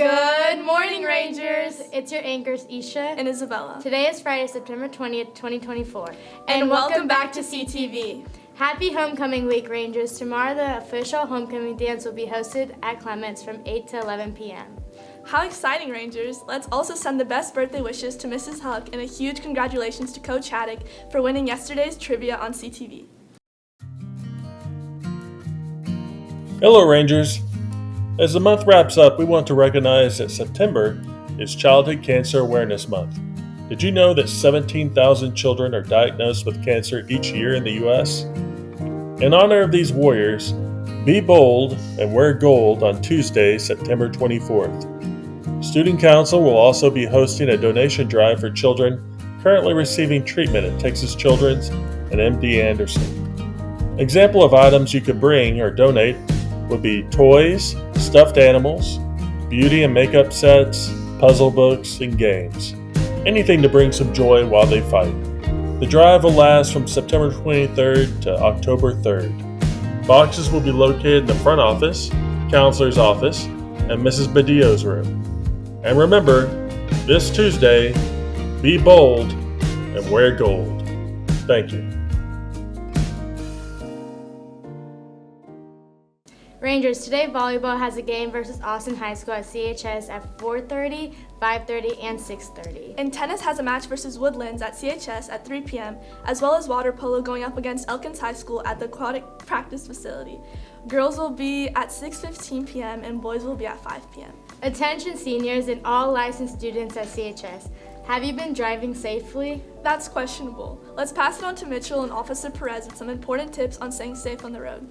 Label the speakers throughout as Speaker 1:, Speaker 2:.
Speaker 1: Good morning, Rangers! It's your anchors, Isha
Speaker 2: and Isabella.
Speaker 1: Today is Friday, September 20th, 2024.
Speaker 2: And welcome back to CTV.
Speaker 1: Happy Homecoming Week, Rangers. Tomorrow, the official homecoming dance will be hosted at Clements from 8 to 11 p.m.
Speaker 2: How exciting, Rangers! Let's also send the best birthday wishes to Mrs. Huck and a huge congratulations to Coach Haddock for winning yesterday's trivia on CTV.
Speaker 3: Hello, Rangers. As the month wraps up, we want to recognize that September is Childhood Cancer Awareness Month. Did you know that 17,000 children are diagnosed with cancer each year in the U.S.? In honor of these warriors, be bold and wear gold on Tuesday, September 24th. Student Council will also be hosting a donation drive for children currently receiving treatment at Texas Children's and MD Anderson. Example of items you could bring or donate would be toys, stuffed animals, beauty and makeup sets, puzzle books, and games. Anything to bring some joy while they fight. The drive will last from September 23rd to October 3rd. Boxes will be located in the front office, counselor's office, and Mrs. Badillo's room. And remember, this Tuesday, be bold and wear gold. Thank you.
Speaker 1: Rangers, today volleyball has a game versus Austin High School at CHS at 4:30, 5:30, and 6:30.
Speaker 2: And tennis has a match versus Woodlands at CHS at 3 p.m., as well as water polo going up against Elkins High School at the aquatic practice facility. Girls will be at 6:15 p.m. and boys will be at 5 p.m.
Speaker 1: Attention seniors and all licensed students at CHS. Have you been driving safely?
Speaker 2: That's questionable. Let's pass it on to Mitchell and Officer Perez with some important tips on staying safe on the road.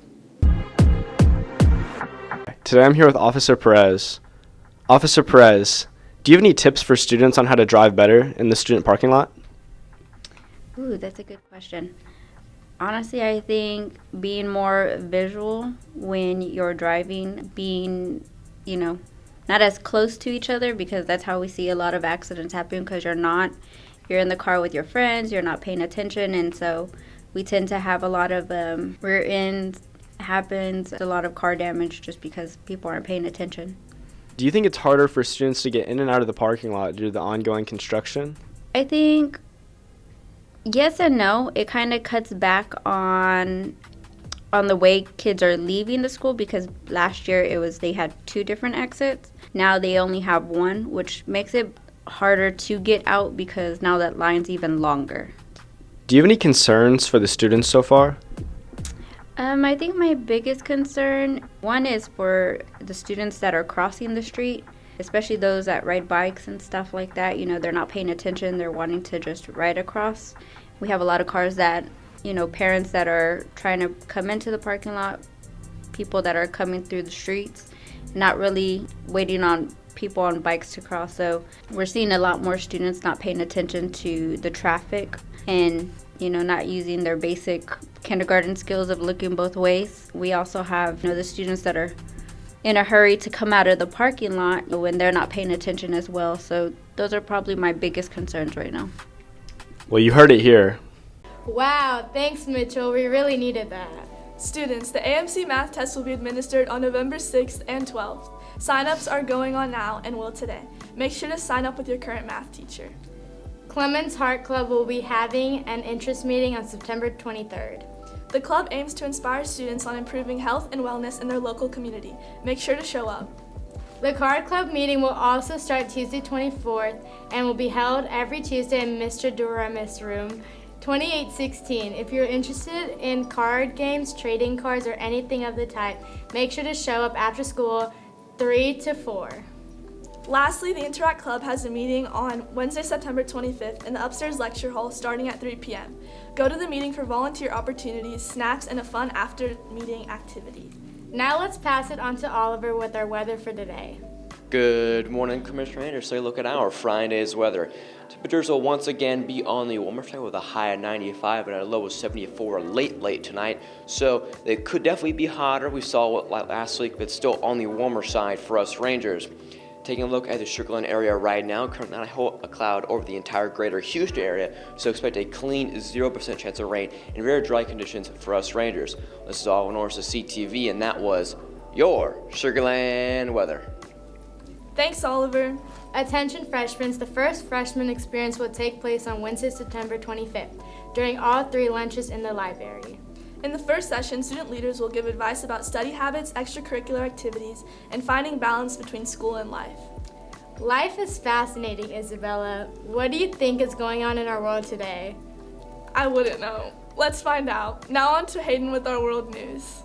Speaker 4: Today I'm here with Officer Perez. Officer Perez, do you have any tips for students on how to drive better in the student parking lot?
Speaker 5: Ooh, that's a good question. Honestly, I think being more visual when you're driving, being, not as close to each other, because that's how we see a lot of accidents happen, because you're in the car with your friends, you're not paying attention, and so we tend to have a lot of rear ends happens, a lot of car damage just because people aren't paying attention.
Speaker 4: Do you think it's harder for students to get in and out of the parking lot due to the ongoing construction?
Speaker 5: I think yes and no. It kind of cuts back on the way kids are leaving the school, because last year they had 2 different exits. Now they only have 1, which makes it harder to get out because now that line's even longer.
Speaker 4: Do you have any concerns for the students so far?
Speaker 5: I think my biggest concern, one is for the students that are crossing the street, especially those that ride bikes and stuff like that. They're not paying attention. They're wanting to just ride across. We have a lot of cars that, parents that are trying to come into the parking lot, people that are coming through the streets, not really waiting on people on bikes to cross. So we're seeing a lot more students not paying attention to the traffic and not using their basic kindergarten skills of looking both ways. We also have, the students that are in a hurry to come out of the parking lot when they're not paying attention as well. So those are probably my biggest concerns right now.
Speaker 4: Well, you heard it here.
Speaker 1: Wow, thanks, Mitchell. We really needed that.
Speaker 2: Students, the AMC math test will be administered on November 6th and 12th. Sign-ups are going on now and will today. Make sure to sign up with your current math teacher.
Speaker 1: Clements Heart Club will be having an interest meeting on September 23rd.
Speaker 2: The club aims to inspire students on improving health and wellness in their local community. Make sure to show up.
Speaker 1: The Card Club meeting will also start Tuesday 24th and will be held every Tuesday in Mr. Duramis room 2816. If you're interested in card games, trading cards, or anything of the type, make sure to show up after school 3 to 4.
Speaker 2: Lastly, the Interact Club has a meeting on Wednesday, September 25th in the upstairs lecture hall starting at 3 p.m. Go to the meeting for volunteer opportunities, snacks, and a fun after-meeting activity.
Speaker 1: Now let's pass it on to Oliver with our weather for today.
Speaker 6: Good morning, Commissioner Anders. So look at our Friday's weather. Temperatures will once again be on the warmer side with a high of 95 and a low of 74 late tonight. So they could definitely be hotter. We saw it last week, but still on the warmer side for us Rangers. Taking a look at the Sugar Land area right now, currently not a cloud over the entire greater Houston area, so expect a clean 0% chance of rain and very dry conditions for us Rangers. This is all north of CTV, and that was your Sugar Land weather.
Speaker 2: Thanks, Oliver.
Speaker 1: Attention freshmen, the first freshman experience will take place on Wednesday, September 25th, during all 3 lunches in the library.
Speaker 2: In the first session, student leaders will give advice about study habits, extracurricular activities, and finding balance between school and life.
Speaker 1: Life is fascinating, Isabella. What do you think is going on in our world today?
Speaker 2: I wouldn't know. Let's find out. Now on to Hayden with our world news.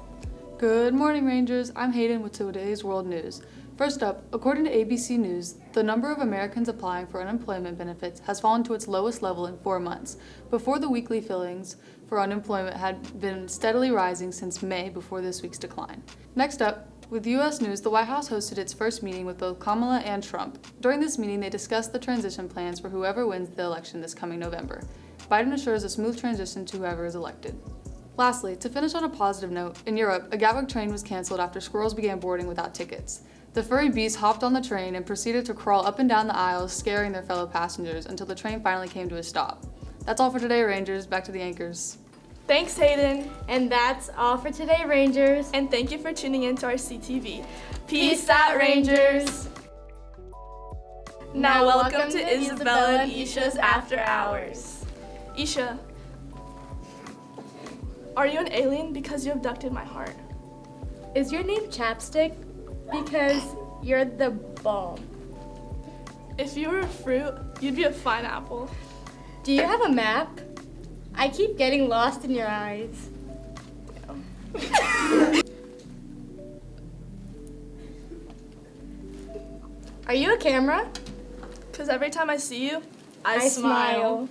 Speaker 7: Good morning, Rangers. I'm Hayden with today's world news. First up, according to ABC News, the number of Americans applying for unemployment benefits has fallen to its lowest level in 4 months. Before, the weekly fillings for unemployment had been steadily rising since May before this week's decline. Next up, with U.S. News, the White House hosted its first meeting with both Kamala and Trump. During this meeting, they discussed the transition plans for whoever wins the election this coming November. Biden assures a smooth transition to whoever is elected. Lastly, to finish on a positive note, in Europe, a Gatwick train was canceled after squirrels began boarding without tickets. The furry beasts hopped on the train and proceeded to crawl up and down the aisles, scaring their fellow passengers until the train finally came to a stop. That's all for today, Rangers. Back to the anchors.
Speaker 2: Thanks, Hayden.
Speaker 1: And that's all for today, Rangers.
Speaker 2: And thank you for tuning in to our CTV.
Speaker 1: Peace out, Rangers.
Speaker 2: Now welcome to Isabella and Isha's After Hours. Isha, are you an alien because you abducted my heart?
Speaker 1: Is your name Chapstick? Because you're the bomb.
Speaker 2: If you were a fruit, you'd be a fine apple.
Speaker 1: Do you have a map? I keep getting lost in your eyes. Are you a camera?
Speaker 2: Because every time I see you, I
Speaker 1: smile.